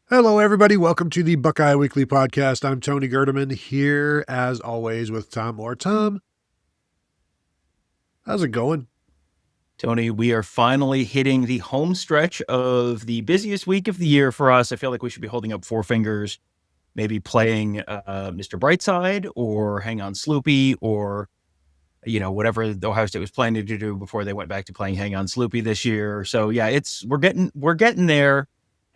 Hello, everybody. Welcome to the Buckeye Weekly Podcast. I'm Tony Gerdeman here, as always, with Tom Moore. Tom, how's it going? Tony, we are finally hitting the home stretch of the busiest week of the year for us. I feel like we should be holding up four fingers, maybe playing Mr. Brightside or Hang On Sloopy or, whatever the Ohio State was planning to do before they went back to playing Hang On Sloopy this year. So yeah, we're getting there.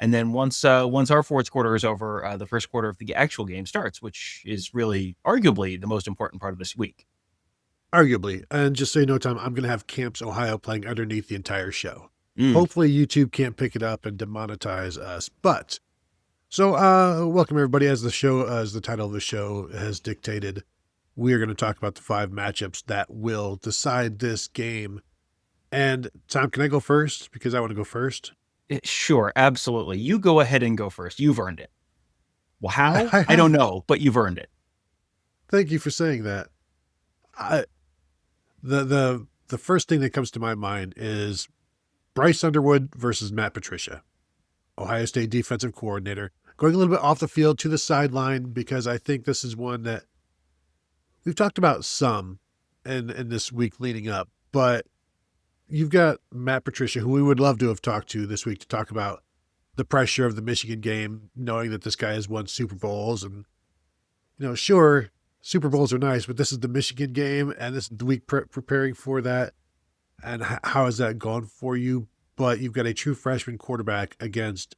And then once our fourth quarter is over, the first quarter of the actual game starts, which is really arguably the most important part of this week. Arguably. And just so you know, Tom, I'm going to have Camps Ohio playing underneath the entire show. Hopefully YouTube can't pick it up and demonetize us. But, so welcome everybody. As the title of the show has dictated, we are going to talk about the 5 matchups that will decide this game. And Tom, can I go first? Because I want to go first. Sure, absolutely. You go ahead and go first. You've earned it. Well, how? I don't know, but you've earned it. Thank you for saying that. The first thing that comes to my mind is Bryce Underwood versus Matt Patricia, Ohio State defensive coordinator, going a little bit off the field to the sideline, because I think this is one that we've talked about some in this week leading up, but you've got Matt Patricia, who we would love to have talked to this week to talk about the pressure of the Michigan game, knowing that this guy has won Super Bowls. And, sure, Super Bowls are nice, but this is the Michigan game, and this is the week preparing for that. And how has that gone for you? But you've got a true freshman quarterback against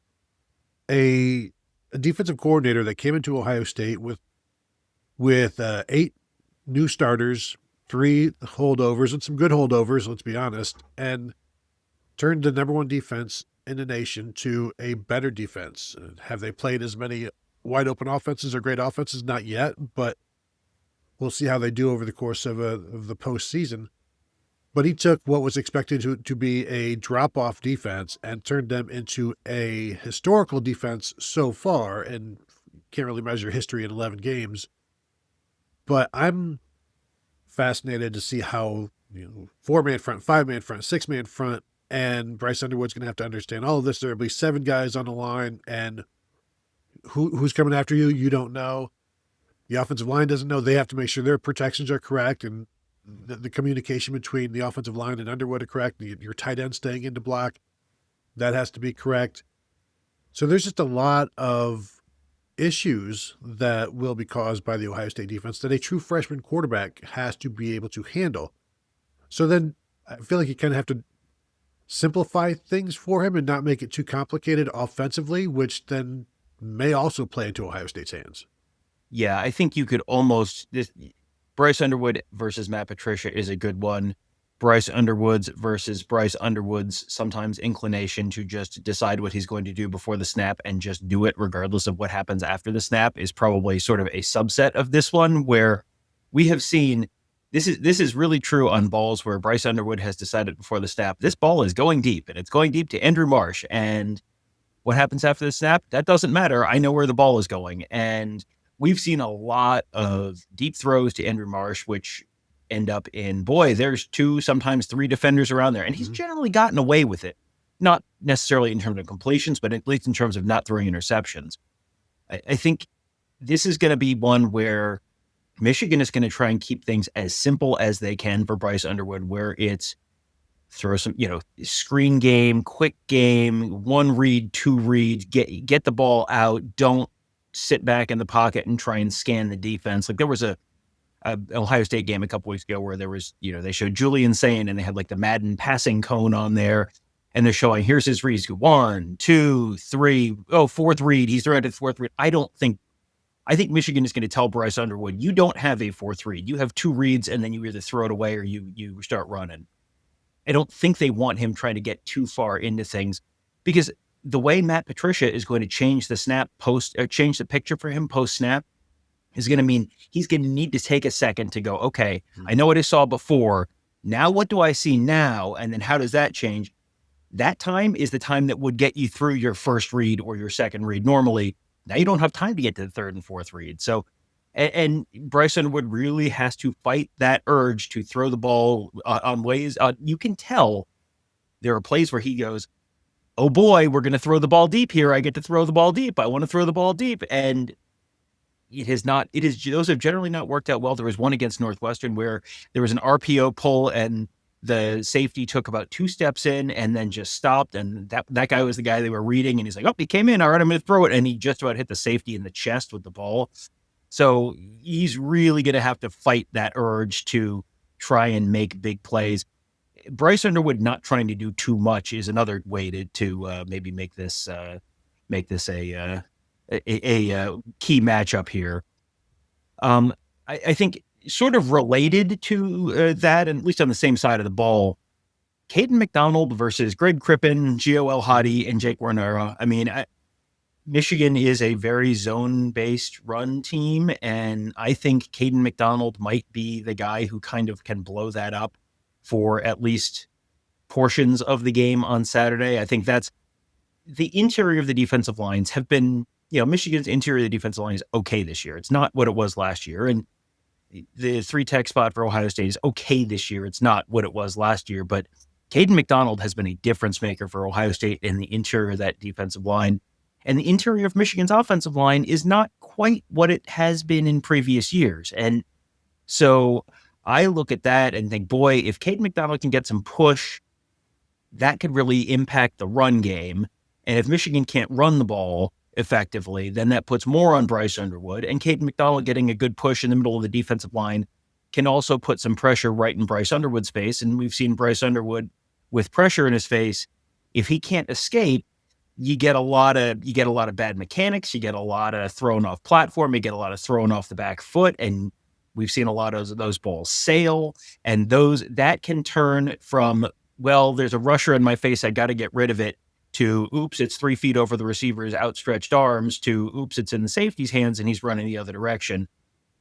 a defensive coordinator that came into Ohio State with 8 new starters, 3 holdovers, and some good holdovers, let's be honest, and turned the number 1 defense in the nation to a better defense. Have they played as many wide open offenses or great offenses? Not yet, but we'll see how they do over the course of the postseason. But he took what was expected to be a drop-off defense and turned them into a historical defense so far, and can't really measure history in 11 games. But I'm fascinated to see how 4-man front, 5-man front, 6-man front, and Bryce Underwood's going to have to understand all of this. There will be 7 guys on the line, and who's coming after you, you don't know. The offensive line doesn't know. They have to make sure their protections are correct, and the communication between the offensive line and Underwood are correct. Your tight end staying into block, that has to be correct. So there's just a lot of issues that will be caused by the Ohio State defense that a true freshman quarterback has to be able to handle. So then I feel like you kind of have to simplify things for him and not make it too complicated offensively, which then may also play into Ohio State's hands. Yeah, I think you could Bryce Underwood versus Matt Patricia is a good one. Bryce Underwood's versus Bryce Underwood's sometimes inclination to just decide what he's going to do before the snap and just do it regardless of what happens after the snap is probably sort of a subset of this one, where we have seen this is really true on balls where Bryce Underwood has decided before the snap, this ball is going deep, and it's going deep to Andrew Marsh. And what happens after the snap? That doesn't matter. I know where the ball is going. And we've seen a lot of deep throws to Andrew Marsh, which end up in, there's 2, sometimes 3 defenders around there. And he's generally gotten away with it. Not necessarily in terms of completions, but at least in terms of not throwing interceptions. I think this is going to be one where Michigan is going to try and keep things as simple as they can for Bryce Underwood, where it's throw some, screen game, quick game, 1 read, 2 read, get the ball out. Don't sit back in the pocket and try and scan the defense. Like there was a Ohio State game a couple weeks ago where there was, they showed Julian Sayin and they had like the Madden passing cone on there, and they're showing, here's his reads, 1, 2, 3, 4th read. He's throwing at the 4th read. I think Michigan is going to tell Bryce Underwood, you don't have a 4th read. You have 2 reads, and then you either throw it away or you start running. I don't think they want him trying to get too far into things, because the way Matt Patricia is going to change change the picture for him post snap is going to mean he's going to need to take a second to go, okay, I know what I saw before. Now what do I see now? And then how does that change? That time is the time that would get you through your first read or your second read. Normally, now you don't have time to get to the 3rd and 4th read. So, and Bryce Underwood really has to fight that urge to throw the ball on ways. You can tell there are plays where he goes, oh boy, we're going to throw the ball deep here. I get to throw the ball deep. I want to throw the ball deep. And those have generally not worked out well. There was one against Northwestern where there was an RPO pull and the safety took about 2 steps in and then just stopped. And that guy was the guy they were reading. And he's like, oh, he came in. All right, I'm going to throw it. And he just about hit the safety in the chest with the ball. So he's really going to have to fight that urge to try and make big plays. Bryce Underwood not trying to do too much is another way to maybe make this a key matchup here. I think sort of related to that, and at least on the same side of the ball, Kayden McDonald versus Greg Crippen, Gio El Hadi, and Jake Guarnero. I mean, Michigan is a very zone-based run team, and I think Kayden McDonald might be the guy who kind of can blow that up for at least portions of the game on Saturday. I think that's the interior of the defensive lines have been, Michigan's interior of the defensive line is okay this year. It's not what it was last year. And the 3-tech spot for Ohio State is okay this year. It's not what it was last year, but Kayden McDonald has been a difference maker for Ohio State in the interior of that defensive line. And the interior of Michigan's offensive line is not quite what it has been in previous years. And so I look at that and think, boy, if Kayden McDonald can get some push, that could really impact the run game. And if Michigan can't run the ball effectively, then that puts more on Bryce Underwood. And Kayden McDonald getting a good push in the middle of the defensive line can also put some pressure right in Bryce Underwood's face. And we've seen Bryce Underwood with pressure in his face. If he can't escape, you get a lot of bad mechanics. You get a lot of thrown off platform. You get a lot of thrown off the back foot. And we've seen a lot of those balls sail. And that can turn from, well, there's a rusher in my face, I got to get rid of it, to, oops, it's 3 feet over the receiver's outstretched arms, to, oops, it's in the safety's hands and he's running the other direction.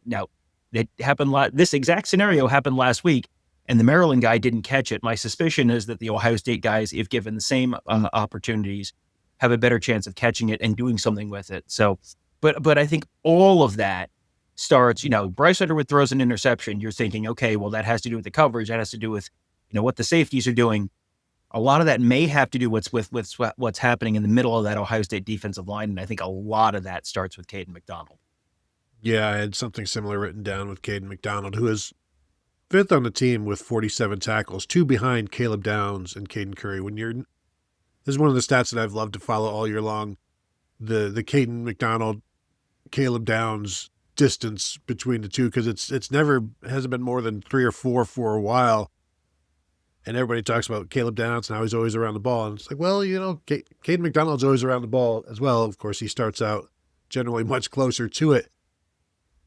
Now, it happened. This exact scenario happened last week, and the Maryland guy didn't catch it. My suspicion is that the Ohio State guys, if given the same opportunities, have a better chance of catching it and doing something with it. So, but I think all of that starts, Bryce Underwood throws an interception. You're thinking, okay, well, that has to do with the coverage. That has to do with, what the safeties are doing. A lot of that may have to do with what's happening in the middle of that Ohio State defensive line. And I think a lot of that starts with Kayden McDonald. Yeah, I had something similar written down with Kayden McDonald, who is 5th on the team with 47 tackles, 2 behind Caleb Downs and Caden Curry. This is one of the stats that I've loved to follow all year long. The Kayden McDonald, Caleb Downs distance between the two, because hasn't been more than 3 or 4 for a while. And everybody talks about Caleb Downs and how he's always around the ball. And it's like, well, Kayden McDonald's always around the ball as well. Of course, he starts out generally much closer to it.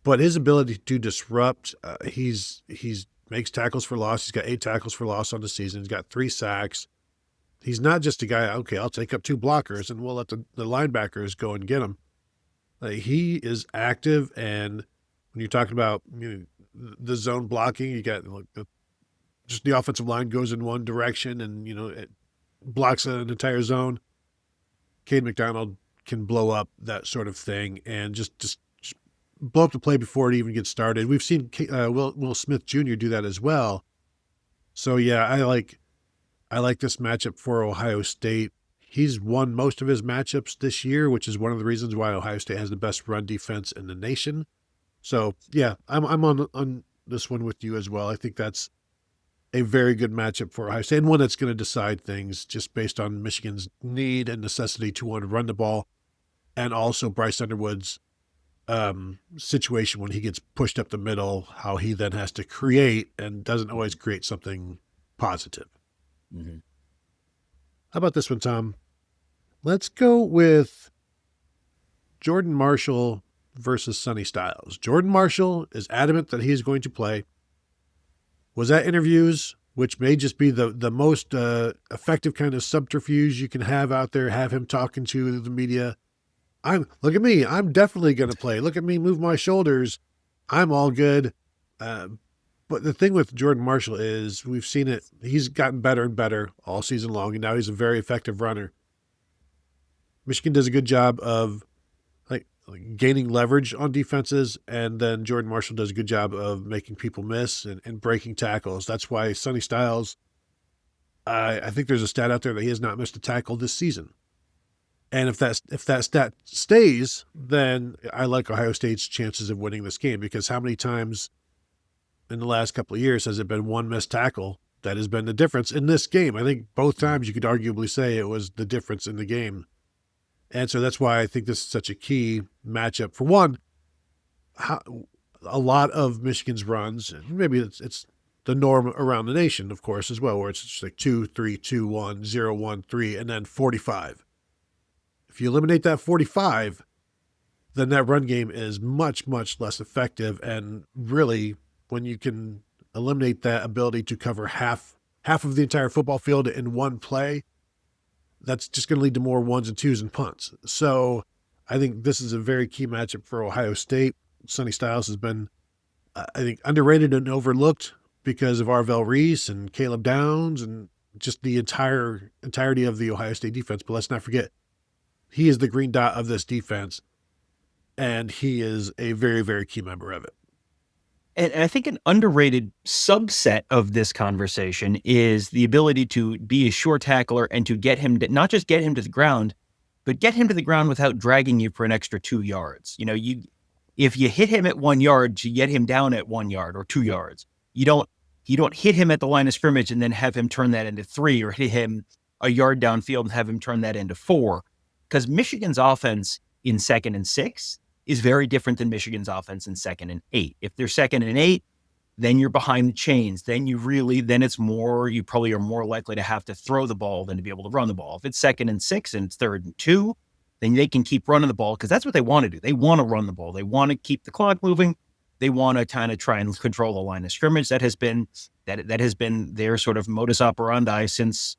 But his ability to disrupt, he's makes tackles for loss. He's got 8 tackles for loss on the season. He's got 3 sacks. He's not just a guy, okay, I'll take up 2 blockers and we'll let the linebackers go and get him. He is active, and when you're talking about the zone blocking, you got just the offensive line goes in one direction and, it blocks an entire zone. Kayden McDonald can blow up that sort of thing and just blow up the play before it even gets started. We've seen Will Smith Jr. do that as well. So, yeah, I like this matchup for Ohio State. He's won most of his matchups this year, which is one of the reasons why Ohio State has the best run defense in the nation. So, yeah, I'm on this one with you as well. I think that's a very good matchup for Ohio State, and one that's going to decide things just based on Michigan's need and necessity to want to run the ball, and also Bryce Underwood's situation when he gets pushed up the middle, how he then has to create and doesn't always create something positive. Mm-hmm. How about this one, Tom? Let's go with Jordan Marshall versus Sonny Styles. Jordan Marshall is adamant that he is going to play. Was at interviews, which may just be the most effective kind of subterfuge you can have out there, have him talking to the media. Look at me. I'm definitely going to play. Look at me move my shoulders. I'm all good. But the thing with Jordan Marshall is we've seen it. He's gotten better and better all season long, and now he's a very effective runner. Michigan does a good job of like gaining leverage on defenses, and then Jordan Marshall does a good job of making people miss and breaking tackles. That's why Sonny Styles I think there's a stat out there that he has not missed a tackle this season. And if that stat stays, then I like Ohio State's chances of winning this game, because how many times in the last couple of years has it been one missed tackle that has been the difference in this game? I think both times you could arguably say it was the difference in the game. And so that's why I think this is such a key matchup. For one, a lot of Michigan's runs, and maybe it's the norm around the nation, of course, as well, where it's just like 2, 3, 2, 1, 0, 1, 3, and then 45. If you eliminate that 45, then that run game is much, much less effective. And really, when you can eliminate that ability to cover half of the entire football field in one play, that's just going to lead to more ones and twos and punts. So I think this is a very key matchup for Ohio State. Sonny Styles has been, I think, underrated and overlooked because of Arvell Reese and Caleb Downs and just the entirety of the Ohio State defense. But let's not forget, he is the green dot of this defense, and he is a very, very key member of it. And I think an underrated subset of this conversation is the ability to be a sure tackler and to get him to not just get him to the ground, but get him to the ground without dragging you for an extra 2 yards. If you hit him at 1 yard, you get him down at 1 yard or 2 yards. You don't hit him at the line of scrimmage and then have him turn that into 3, or hit him a yard downfield and have him turn that into 4. Because Michigan's offense in 2nd and 6 is very different than Michigan's offense in 2nd and 8. If they're 2nd and 8, then you're behind the chains. Then you probably are more likely to have to throw the ball than to be able to run the ball. If it's 2nd and 6 and it's 3rd and 2, then they can keep running the ball, because that's what they want to do. They want to run the ball. They want to keep the clock moving. They want to kind of try and control the line of scrimmage. That has been their sort of modus operandi since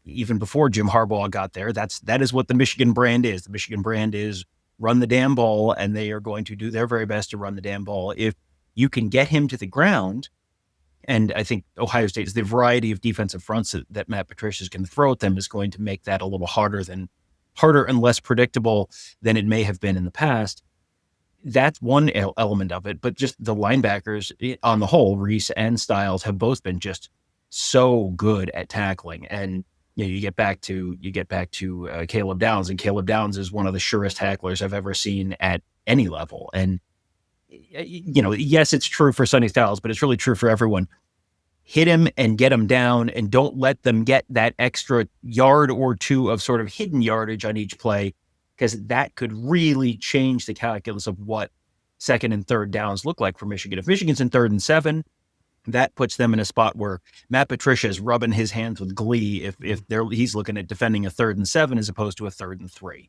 even before Jim Harbaugh got there. That is what the Michigan brand is. The Michigan brand is run the damn ball, and they are going to do their very best to run the damn ball. If you can get him to the ground, and I think Ohio State is the variety of defensive fronts that Matt Patricia is going to throw at them is going to make that a little harder and less predictable than it may have been in the past. That's one element of it, but just the linebackers on the whole, Reese and Styles, have both been just so good at tackling. And you get back to Caleb Downs, and Caleb Downs is one of the surest tacklers I've ever seen at any level. And yes, it's true for Sonny Styles, but it's really true for everyone. Hit him and get him down, and don't let them get that extra yard or 2 of sort of hidden yardage on each play, because that could really change the calculus of what 2nd and 3rd downs look like for Michigan. If Michigan's in 3rd and 7, that puts them in a spot where Matt Patricia is rubbing his hands with glee if he's looking at defending a 3rd and 7 as opposed to a 3rd and 3.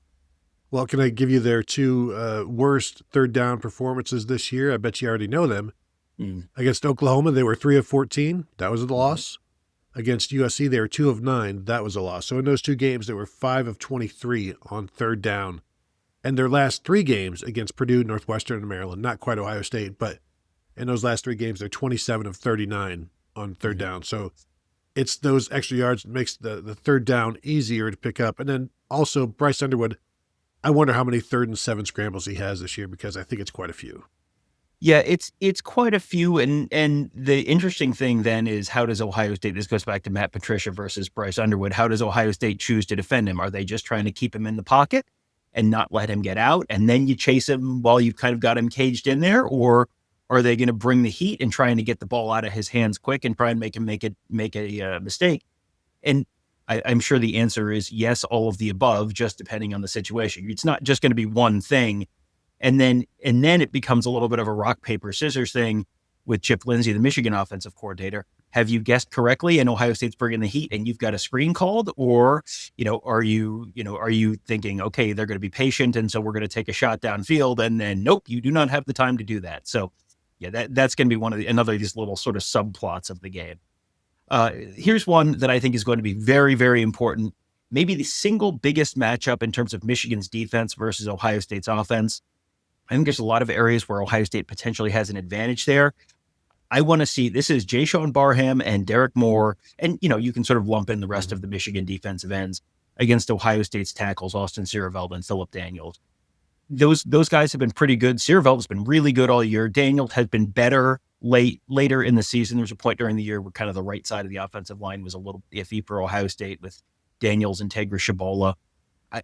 Well, can I give you their 2 worst 3rd down performances this year? I bet you already know them. Against Oklahoma, they were 3 of 14. That was a loss. Against USC, they were 2 of 9. That was a loss. So in those 2 games, they were 5 of 23 on 3rd down. And their last 3 games against Purdue, Northwestern, and Maryland, not quite Ohio State, but in those last 3 games, they're 27 of 39 on 3rd down. So it's those extra yards that makes the 3rd down easier to pick up. And then also Bryce Underwood, I wonder how many 3rd and 7 scrambles he has this year, because I think it's quite a few. Yeah, it's quite a few. And the interesting thing then is, how does Ohio State, this goes back to Matt Patricia versus Bryce Underwood, how does Ohio State choose to defend him? Are they just trying to keep him in the pocket and not let him get out, and then you chase him while you've kind of got him caged in there? Or are they going to bring the heat and trying to get the ball out of his hands quick and try and make him make a mistake? And I'm sure the answer is yes, all of the above, just depending on the situation. It's not just going to be one thing. And then it becomes a little bit of a rock, paper, scissors thing with Chip Lindsey, the Michigan offensive coordinator. Have you guessed correctly and Ohio State's bringing the heat and you've got a screen called? Or, are you thinking, okay, they're going to be patient, and so we're going to take a shot downfield, and then nope, you do not have the time to do that. So yeah, that's going to be another of these little sort of subplots of the game. Here's one that I think is going to be very, very important. Maybe the single biggest matchup in terms of Michigan's defense versus Ohio State's offense. I think there's a lot of areas where Ohio State potentially has an advantage there. I want to see, this is Jayshon Barham and Derek Moore, and you can sort of lump in the rest of the Michigan defensive ends against Ohio State's tackles, Austin Siereveld and Phillip Daniels. Those guys have been pretty good. Siereveld has been really good all year. Daniels has been better later in the season, there was a point during the year where kind of the right side of the offensive line was a little iffy for Ohio State with Daniels and Tegra Shabola.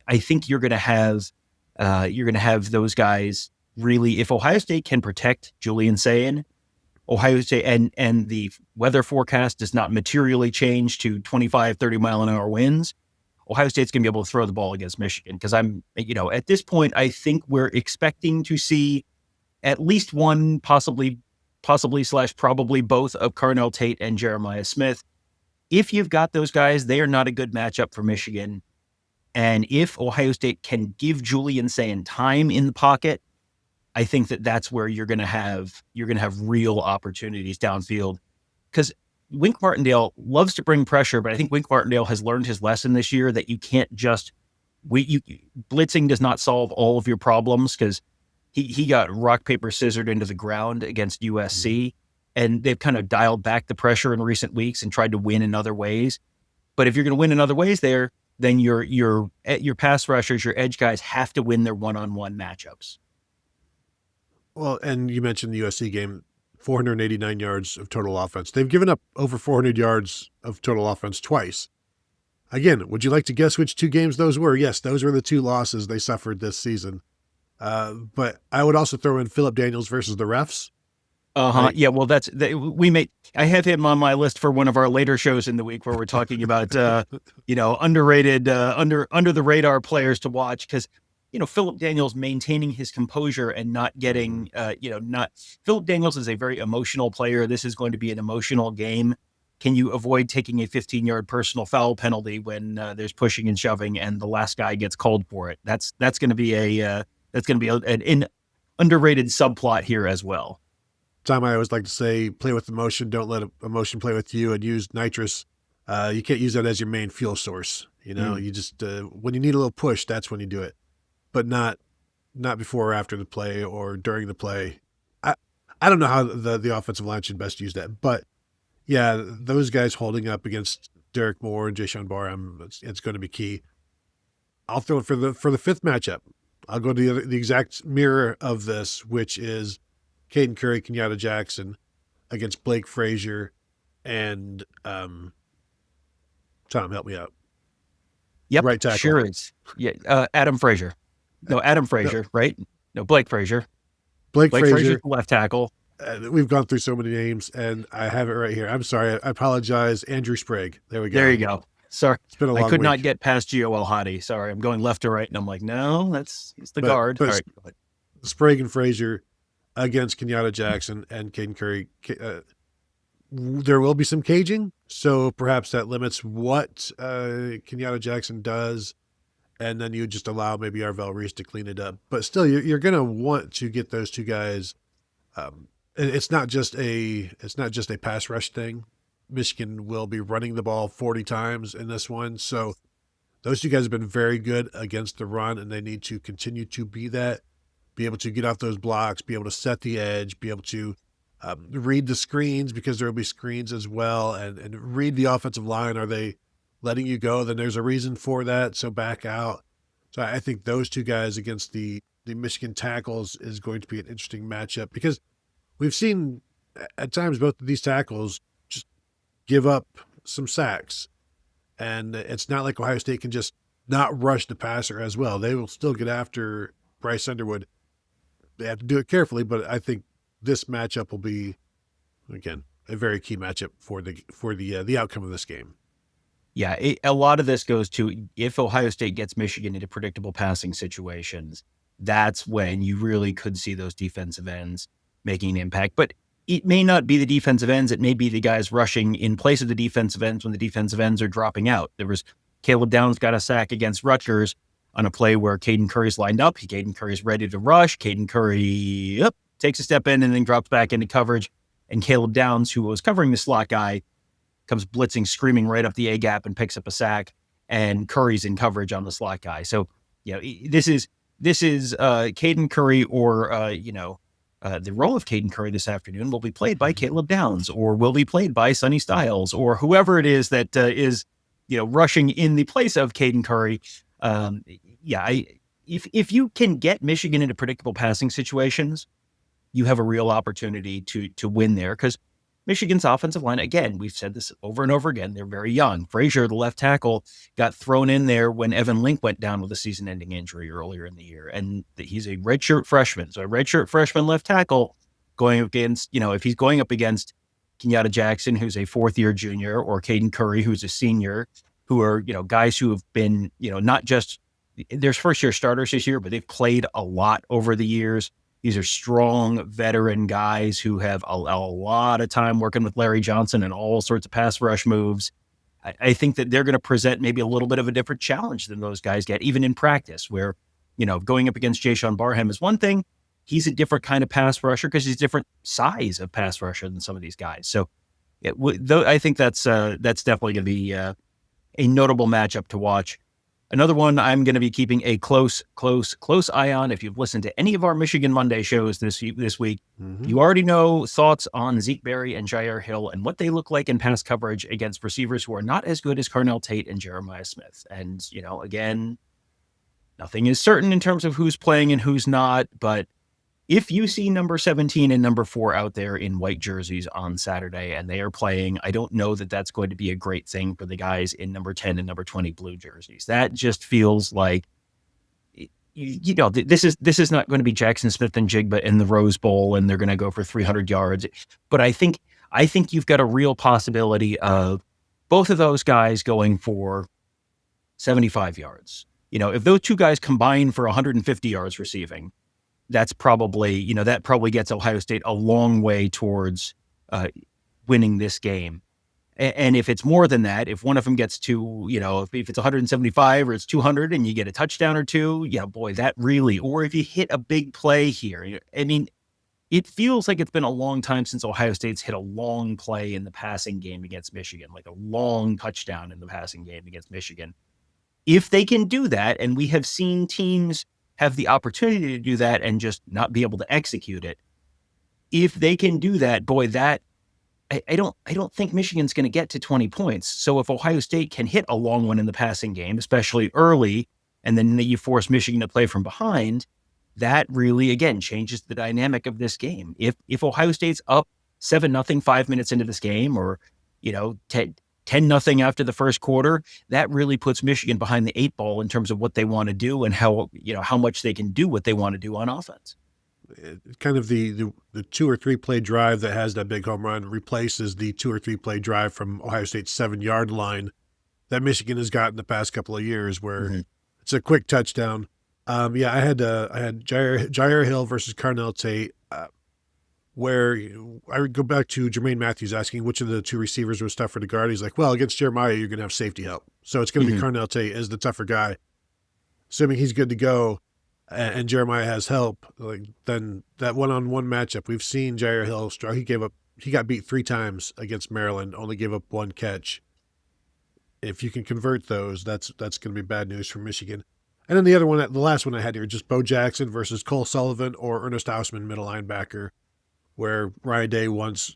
I think you're going to have those guys really. If Ohio State can protect Julian Sayin, Ohio State and the weather forecast does not materially change to 25, 30 mile an hour winds, Ohio State's going to be able to throw the ball against Michigan. Because at this point, I think we're expecting to see at least one, possibly / probably both of Carnell Tate and Jeremiah Smith. If you've got those guys, they are not a good matchup for Michigan. And if Ohio State can give Julian Sayin time in the pocket, I think that's where you're going to have real opportunities downfield. Because Wink Martindale loves to bring pressure, but I think Wink Martindale has learned his lesson this year that you can't just blitzing does not solve all of your problems, because he got rock, paper, scissored into the ground against USC, and they've kind of dialed back the pressure in recent weeks and tried to win in other ways. But if you're going to win in other ways there, then your pass rushers, your edge guys have to win their one-on-one matchups. Well, and you mentioned the USC game, 489 yards of total offense. They've given up over 400 yards of total offense twice. Again, would you like to guess which two games those were? Yes, those were the two losses they suffered this season. But I would also throw in Philip Daniels versus the refs. Right? Yeah, well, I have him on my list for one of our later shows in the week where we're talking about, underrated, under the radar players to watch, because, Philip Daniels maintaining his composure and not getting, Philip Daniels is a very emotional player. This is going to be an emotional game. Can you avoid taking a 15-yard personal foul penalty when there's pushing and shoving and the last guy gets called for it? That's going to be an underrated subplot here as well. Tom, I always like to say, play with emotion. Don't let emotion play with you, and use nitrous. You can't use that as your main fuel source. You just, when you need a little push, that's when you do it, but not before or after the play or during the play. I don't know how the offensive line should best use that, but yeah, those guys holding up against Derek Moore and Jayshon Barham, it's going to be key. I'll throw it for the fifth matchup. I'll go to the exact mirror of this, which is Kayden Curry, Kenyatta Jackson against Blake Frazier and Tom, help me out. Yep, right tackle. Sure is. Yeah, Adam Frazier. No, Adam Frazier, no. Right? No, Blake Frazier. Blake Frazier, left tackle. We've gone through so many names, and I have it right here. I'm sorry. I apologize. Andrew Sprague. There we go. There you go. Sorry. It's been a long I could week. not get past Gio El-Hadi. Sorry. I'm going left to right, and I'm like, no, he's the guard. But all right. Go ahead. Sprague and Frazier against Kenyatta Jackson and Kayden Curry. There will be some caging, so perhaps that limits what Kenyatta Jackson does, and then you just allow maybe Arvell Reese to clean it up. But still, you're going to want to get those two guys. It's not just a pass rush thing. Michigan will be running the ball 40 times in this one, so those two guys have been very good against the run, and they need to continue to be that. Be able to get off those blocks, be able to set the edge, be able to read the screens, because there will be screens as well, and read the offensive line. Are they letting you go? Then there's a reason for that, so back out. So I think those two guys against the Michigan tackles is going to be an interesting matchup, because we've seen at times both of these tackles just give up some sacks, and it's not like Ohio State can just not rush the passer as well. They will still get after Bryce Underwood. They have to do it carefully, but I think this matchup will be, again, a very key matchup for the outcome of this game. Yeah, a lot of this goes to, if Ohio State gets Michigan into predictable passing situations, that's when you really could see those defensive ends making an impact. But it may not be the defensive ends. It may be the guys rushing in place of the defensive ends when the defensive ends are dropping out. There was Caleb Downs got a sack against Rutgers on a play where Kayden Curry's lined up. Kayden Curry's ready to rush. Kayden Curry takes a step in and then drops back into coverage. And Caleb Downs, who was covering the slot guy, comes blitzing, screaming right up the A-gap and picks up a sack. And Curry's in coverage on the slot guy. So, this is Kayden Curry, or the role of Kayden Curry this afternoon will be played by Caleb Downs, or will be played by Sonny Styles, or whoever it is that is rushing in the place of Kayden Curry. If you can get Michigan into predictable passing situations, you have a real opportunity to win there, because Michigan's offensive line, again, we've said this over and over again, they're very young. Frazier, the left tackle, got thrown in there when Evan Link went down with a season-ending injury earlier in the year, and he's a redshirt freshman. So a redshirt freshman left tackle going against, if he's going up against Kenyatta Jackson, who's a fourth-year junior, or Caden Curry, who's a senior, who are, guys who have been, not just, there's first-year starters this year, but they've played a lot over the years. These are strong veteran guys who have a lot of time working with Larry Johnson and all sorts of pass rush moves. I think that they're going to present maybe a little bit of a different challenge than those guys get, even in practice, where, going up against Jason Barham is one thing. He's a different kind of pass rusher because he's a different size of pass rusher than some of these guys. So I think that's definitely going to be a notable matchup to watch. Another one I'm going to be keeping a close eye on. If you've listened to any of our Michigan Monday shows this week, you already know thoughts on Zeke Berry and Jair Hill and what they look like in pass coverage against receivers who are not as good as Carnell Tate and Jeremiah Smith. And, again, nothing is certain in terms of who's playing and who's not, but if you see number 17 and number 4 out there in white jerseys on Saturday and they are playing, I don't know that that's going to be a great thing for the guys in number 10 and number 20 blue jerseys. That just feels like, this is not going to be Jackson Smith and Jigba in the Rose Bowl and they're going to go for 300 yards. But I think you've got a real possibility of both of those guys going for 75 yards. If those two guys combine for 150 yards receiving, that's probably, that probably gets Ohio State a long way towards winning this game. And if it's more than that, if one of them gets to, if it's 175 or it's 200 and you get a touchdown or two, boy, that really, or if you hit a big play here, I mean, it feels like it's been a long time since Ohio State's hit a long play in the passing game against Michigan, like a long touchdown in the passing game against Michigan. If they can do that, and we have seen teams have the opportunity to do that and just not be able to execute it. If they can do that, boy, that I don't think Michigan's going to get to 20 points. So if Ohio State can hit a long one in the passing game, especially early, and then you force Michigan to play from behind, that really, again, changes the dynamic of this game. If Ohio State's up 7-0 5 minutes into this game, or 10-0 after the first quarter, that really puts Michigan behind the 8 ball in terms of what they want to do and how much they can do what they want to do on offense. Kind of the 2 or 3 play drive that has that big home run replaces the 2 or 3 play drive from Ohio State's 7-yard line that Michigan has gotten the past couple of years, where it's a quick touchdown. I had Jair Hill versus Carnell Tate, where I would go back to Jermaine Matthews asking which of the 2 receivers was tougher to guard. He's like, well, against Jeremiah, you're going to have safety help. So it's going to be Carnell Tate as the tougher guy. Assuming he's good to go and Jeremiah has help, then that one-on-one matchup, we've seen Jair Hill struggle. He got beat 3 times against Maryland, only gave up 1 catch. If you can convert those, that's going to be bad news for Michigan. And then the last one I had here, just Bo Jackson versus Cole Sullivan or Ernest Hausman, middle linebacker, where Ryan Day wants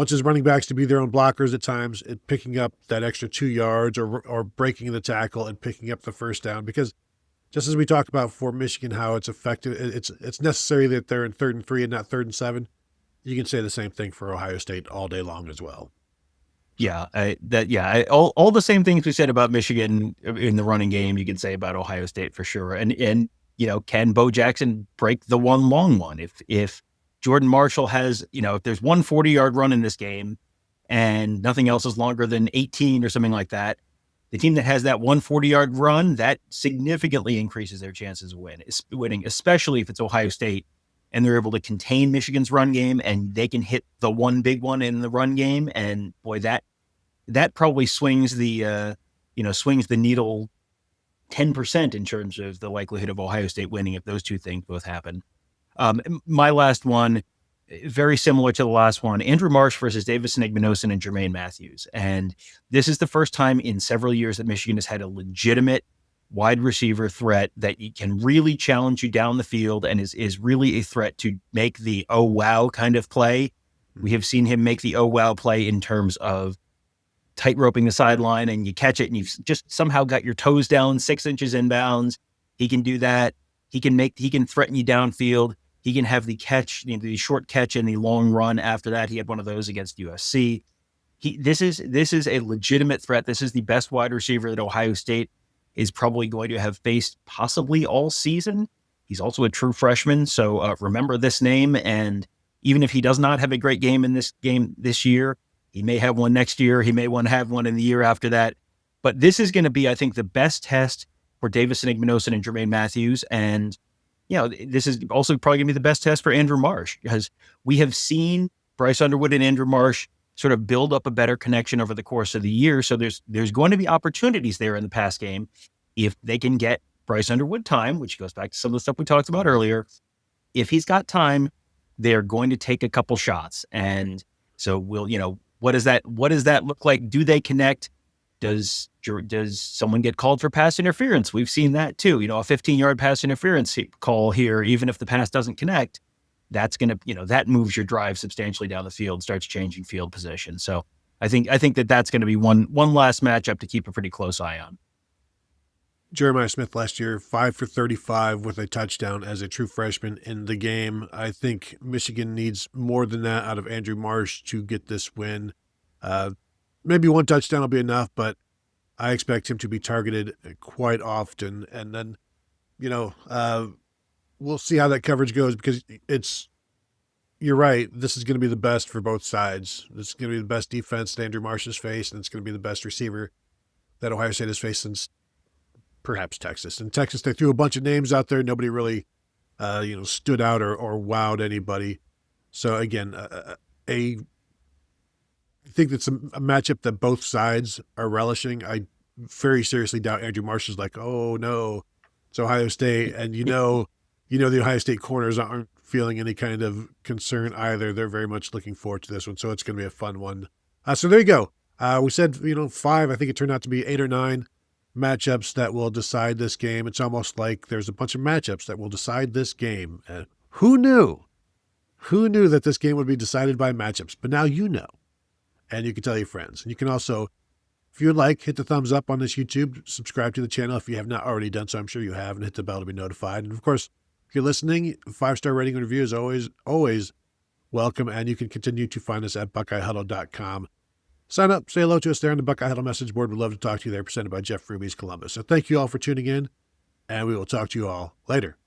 his running backs to be their own blockers at times, and picking up that extra 2 yards or breaking the tackle and picking up the first down. Because just as we talked about for Michigan, how it's effective, it's necessary that they're in 3rd and 3 and not 3rd and 7. You can say the same thing for Ohio State all day long as well. Yeah, all the same things we said about Michigan in the running game, you can say about Ohio State for sure. And can Bo Jackson break the one long one? If Jordan Marshall has, if there's one 40-yard run in this game and nothing else is longer than 18 or something like that, the team that has that 140-yard run, that significantly increases their chances of winning, especially if it's Ohio State and they're able to contain Michigan's run game and they can hit the one big one in the run game. And boy, that probably swings the needle 10% in terms of the likelihood of Ohio State winning if those two things both happen. My last one, very similar to the last one, Andrew Marsh versus Davison Igbinosun and Jermaine Matthews. And this is the first time in several years that Michigan has had a legitimate wide receiver threat that can really challenge you down the field and is really a threat to make the oh wow kind of play. We have seen him make the oh wow play in terms of tight roping the sideline and you catch it and you've just somehow got your toes down 6 inches inbounds. He can do that. He can threaten you downfield. He can have the catch, the short catch and the long run after that. He had one of those against USC. This is a legitimate threat. This is the best wide receiver that Ohio State is probably going to have faced possibly all season. He's also a true freshman, so remember this name. And even if he does not have a great game in this game this year, he may have one next year. He may have one in the year after that. But this is going to be, I think, the best test for Davison Igbinosun and Jermaine Matthews. And, this is also probably going to be the best test for Andrew Marsh, because we have seen Bryce Underwood and Andrew Marsh sort of build up a better connection over the course of the year. So there's going to be opportunities there in the pass game if they can get Bryce Underwood time, which goes back to some of the stuff we talked about earlier. If he's got time, they're going to take a couple shots. And so what does that look like? Do they connect? Does someone get called for pass interference? We've seen that too. A 15-yard pass interference call here, even if the pass doesn't connect, that's going to, that moves your drive substantially down the field, starts changing field position. So I think that's going to be one last matchup to keep a pretty close eye on. Jeremiah Smith last year, 5 for 35 with a touchdown as a true freshman in the game. I think Michigan needs more than that out of Andrew Marsh to get this win. Maybe one touchdown will be enough, but I expect him to be targeted quite often. And then, we'll see how that coverage goes, because you're right, this is going to be the best for both sides. This is going to be the best defense that Andrew Marsh has faced, and it's going to be the best receiver that Ohio State has faced since perhaps Texas. In Texas, they threw a bunch of names out there. Nobody really, stood out or wowed anybody. So again, I think that's a matchup that both sides are relishing. I very seriously doubt Andrew Marsh is like, oh no, it's Ohio State. And the Ohio State corners aren't feeling any kind of concern either. They're very much looking forward to this one. So it's going to be a fun one. So there you go. We said, 5, I think it turned out to be 8 or 9 matchups that will decide this game. It's almost like there's a bunch of matchups that will decide this game. Who knew? Who knew that this game would be decided by matchups? But now you know. And you can tell your friends. And you can also, if you would like, hit the thumbs up on this YouTube, subscribe to the channel if you have not already done so. I'm sure you have, and hit the bell to be notified. And of course, if you're listening, 5-star rating and review is always welcome. And you can continue to find us at BuckeyeHuddle.com. Sign up, say hello to us there on the Buckeye Huddle message board. We'd love to talk to you there, presented by Jeff Ruby's Columbus. So thank you all for tuning in, and we will talk to you all later.